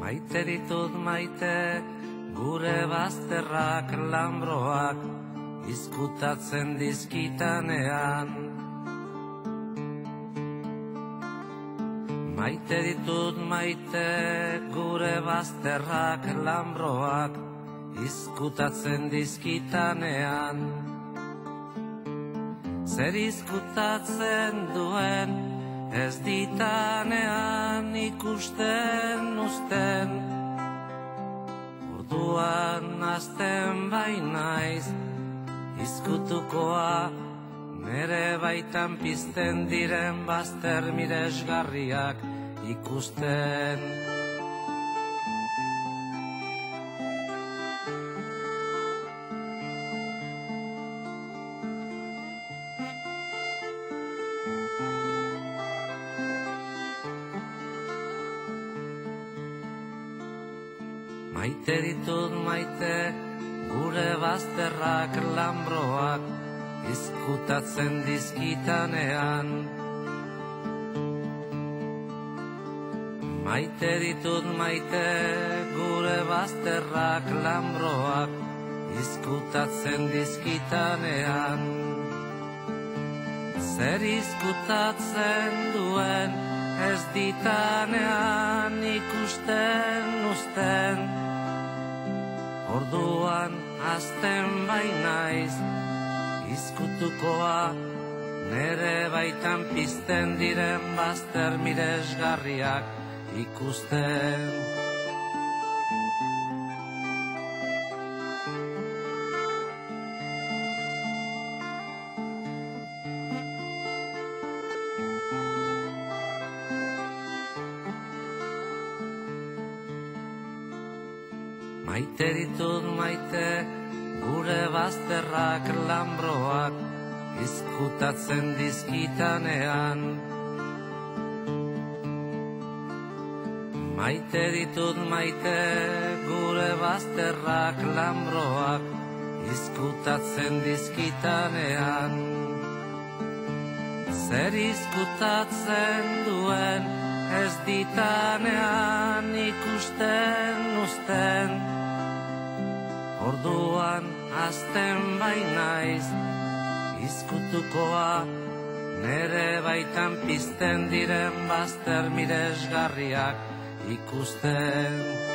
Maite ditut maite, gure bazterrak lambroak izkutatzen dizkitanean. Maite ditut maite, gure bazterrak lambroak izkutatzen dizkitanean. Zer izkutatzen duen, ez ditanean ikusten uzten. Orduan azten bainaiz, izkutukoa, nere baitan pizten diren bazter miresgarriak ikusten. Maite ditut maite, gure bazterrak lambroak izkutatzen dizkitanean. Maite ditut maite, gure bazterrak lambroak izkutatzen dizkitanean. Zer izkutatzen duen, ez ditanean ikusten uzten. Orduan azten bainaiz, izkutukoa, nere baitan pizten diren bazter miresgarriak ikusten. Maite ditut maite, gure bazterrak lambroak izkutatzen dizkitanean. Maite ditut maite, gure bazterrak lambroak izkutatzen dizkitanean. Zer izkutatzen duen, ez ditanean ikusten uzten. Orduan azten bainaiz, izkutukoa, nere baitan pizten diren bazter miresgarriak ikusten.